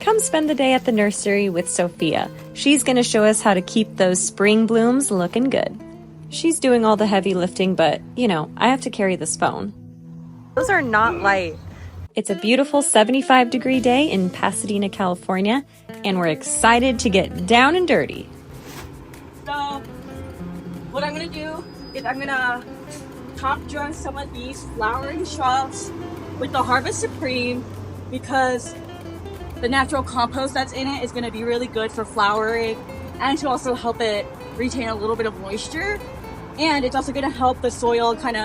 Come spend the day at the nursery with Sophia. She's going to show us how to keep those spring blooms looking good. She's doing all the heavy lifting, but, you know, I have to carry this phone. Those are not light. It's a beautiful 75-degree day in Pasadena, California, and we're excited to get down and dirty. So, what I'm going to do is I'm going to top dress some of these flowering shrubs with the Harvest Supreme because the natural compost that's in it is going to be really good for flowering and to also help it retain a little bit of moisture. And it's also going to help the soil kind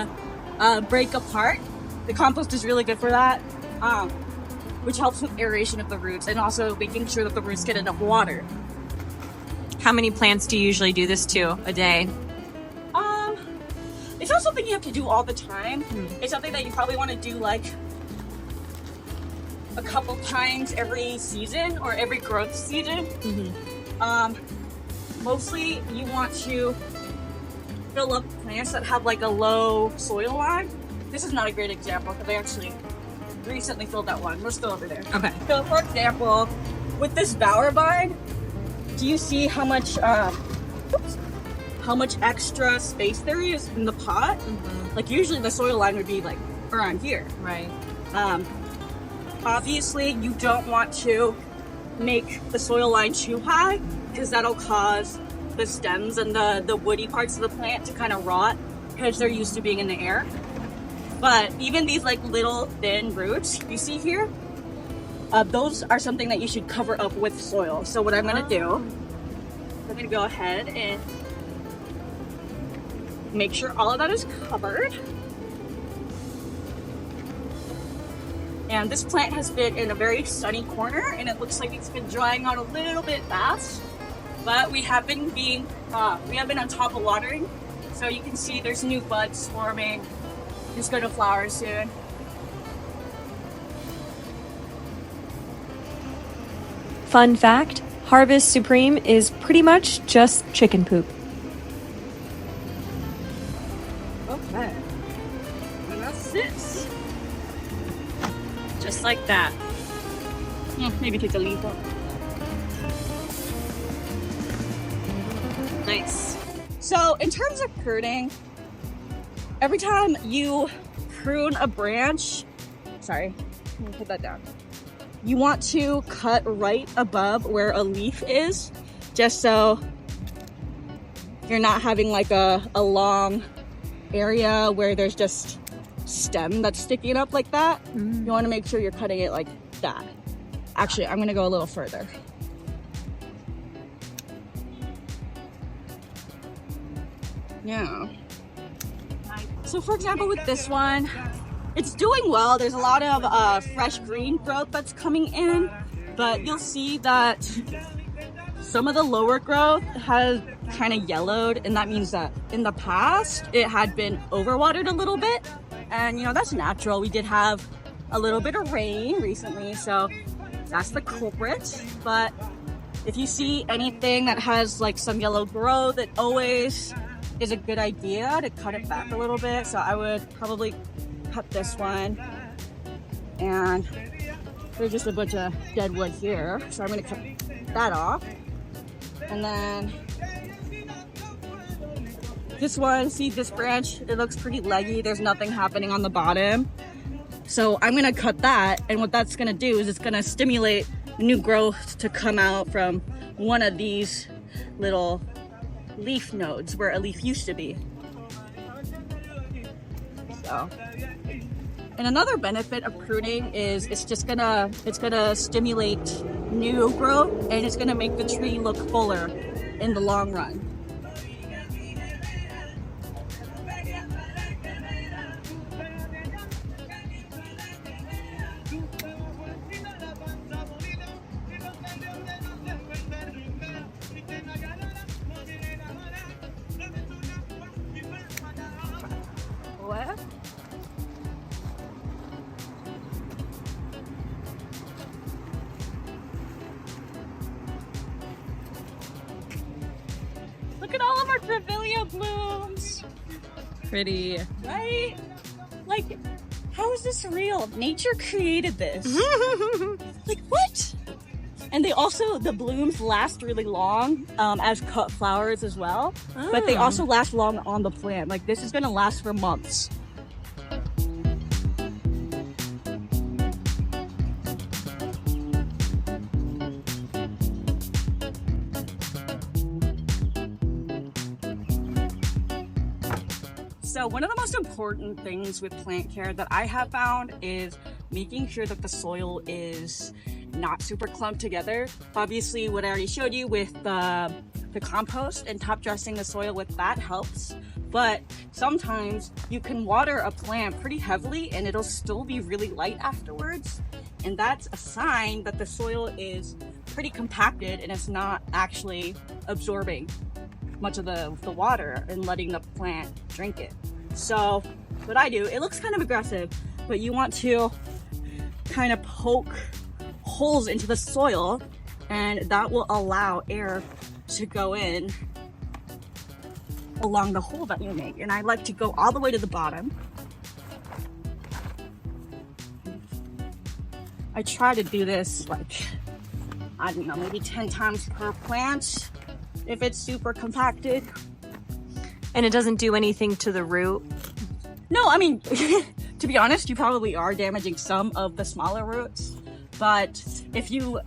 of break apart. The compost is really good for that, which helps with aeration of the roots and also making sure that the roots get enough water. How many plants do you usually do this to a day? It's not something you have to do all the time. It's something that you probably want to do like a couple times every season or every growth season. Mostly you want to fill up plants that have like a low soil line. This is not a great example because I actually recently filled that one. We're still over there. Okay. So for example, with this bower vine, do you see how much extra space there is in the pot? Like usually the soil line would be like around here. Right. Obviously you don't want to make the soil line too high because that'll cause the stems and the woody parts of the plant to kind of rot because they're used to being in the air. But even these like little thin roots you see here, those are something that you should cover up with soil. So what I'm going to do, I'm going to go ahead and make sure all of that is covered. And this plant has been in a very sunny corner and it looks like it's been drying out a little bit fast, but we have been on top of watering. So you can see there's new buds forming. It's going to flower soon. Fun fact, Harvest Supreme is pretty much just chicken poop. Okay. And that's this. Just like that. Maybe take the leaf off. Nice. So in terms of pruning, every time you prune a branch, sorry, let me put that down. You want to cut right above where a leaf is, just so you're not having like a long area where there's just stem that's sticking up like that. You want to make sure you're cutting it like that. Actually, I'm going to go a little further. Yeah. So for example, with this one, it's doing well. There's a lot of fresh green growth that's coming in, but you'll see that some of the lower growth has kind of yellowed, and that means that in the past it had been overwatered a little bit. And you know, that's natural. We did have a little bit of rain recently, so that's the culprit. But if you see anything that has like some yellow growth, it always is a good idea to cut it back a little bit. So I would probably cut this one, and there's just a bunch of dead wood here, so I'm going to cut that off. And then this one, see this branch, it looks pretty leggy. There's nothing happening on the bottom. So I'm gonna cut that, and what that's gonna do is it's gonna stimulate new growth to come out from one of these little leaf nodes where a leaf used to be. So, and another benefit of pruning is it's gonna stimulate new growth, and it's gonna make the tree look fuller in the long run. What? Look at all of our Grevillea blooms. Pretty. Right? Like, how is this real? Nature created this. Like, what? And they also, the blooms last really long as cut flowers as well. Oh. But they also last long on the plant. Like this is gonna last for months. So one of the most important things with plant care that I have found is making sure that the soil is not super clumped together. Obviously, what I already showed you with the compost and top dressing the soil with that helps. But sometimes you can water a plant pretty heavily and it'll still be really light afterwards. And that's a sign that the soil is pretty compacted and it's not actually absorbing much of the water and letting the plant drink it. So what I do, it looks kind of aggressive, but you want to kind of poke holes into the soil and that will allow air to go in along the hole that you make. And I like to go all the way to the bottom. I try to do this like, I don't know, maybe 10 times per plant if it's super compacted. And it doesn't do anything to the root? No, I mean, to be honest, you probably are damaging some of the smaller roots. But if you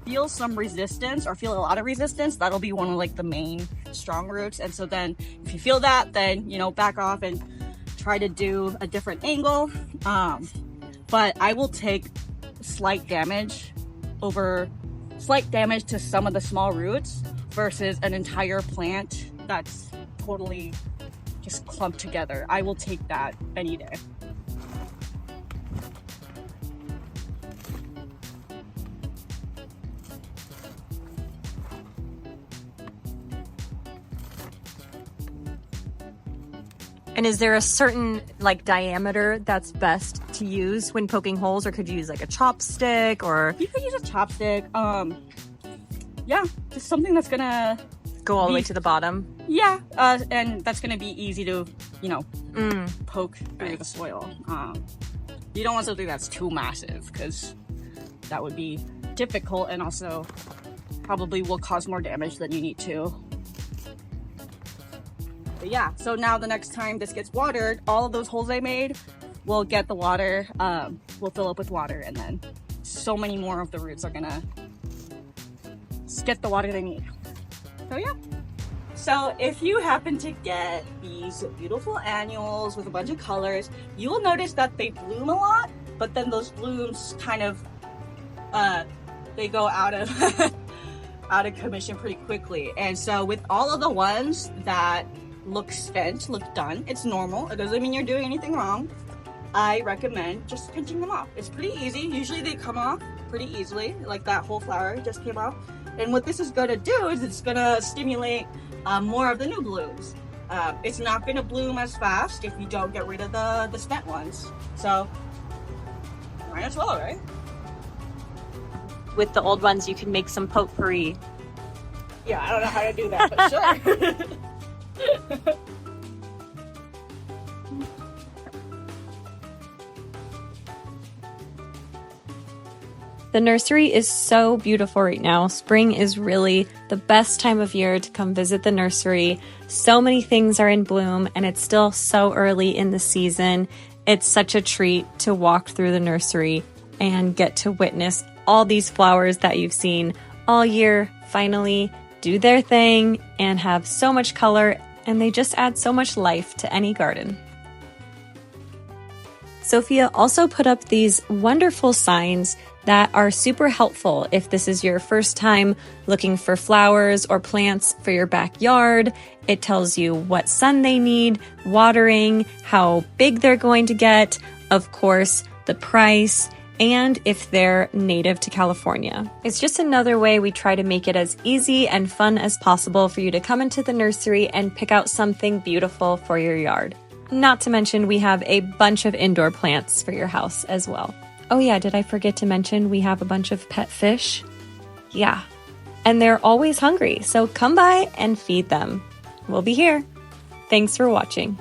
feel some resistance or feel a lot of resistance, that'll be one of like the main strong roots. And so then if you feel that, then, you know, back off and try to do a different angle. But I will take slight damage to some of the small roots versus an entire plant that's totally just clumped together. I will take that any day. And is there a certain like diameter that's best to use when poking holes, or could you use like a chopstick? Or you could use a chopstick. Yeah, just something that's gonna go all the way to the bottom. Yeah, and that's gonna be easy to, you know, poke through the soil. You don't want something that's too massive because that would be difficult and also probably will cause more damage than you need to. But yeah, so now the next time this gets watered, all of those holes I made will get the water, will fill up with water, and then so many more of the roots are gonna get the water they need. So yeah. So if you happen to get these beautiful annuals with a bunch of colors, you will notice that they bloom a lot, but then those blooms kind of, they go out of out of commission pretty quickly. And so with all of the ones that look spent, look done, it's normal. It doesn't mean you're doing anything wrong. I recommend just pinching them off. It's pretty easy. Usually they come off pretty easily, like that whole flower just came off. And what this is going to do is it's going to stimulate more of the new blooms. It's not going to bloom as fast if you don't get rid of the spent ones. So might as well, right? With the old ones, you can make some potpourri. Yeah, I don't know how to do that, but sure. The nursery is so beautiful right now. Spring is really the best time of year to come visit the nursery. So many things are in bloom and it's still so early in the season. It's such a treat to walk through the nursery and get to witness all these flowers that you've seen all year finally do their thing and have so much color, and they just add so much life to any garden. Sophia also put up these wonderful signs that are super helpful if this is your first time looking for flowers or plants for your backyard. It tells you what sun they need, watering, how big they're going to get, of course, the price, and if they're native to California. It's just another way we try to make it as easy and fun as possible for you to come into the nursery and pick out something beautiful for your yard. Not to mention, we have a bunch of indoor plants for your house as well. Oh yeah, did I forget to mention we have a bunch of pet fish? Yeah, and they're always hungry, so come by and feed them. We'll be here. Thanks for watching.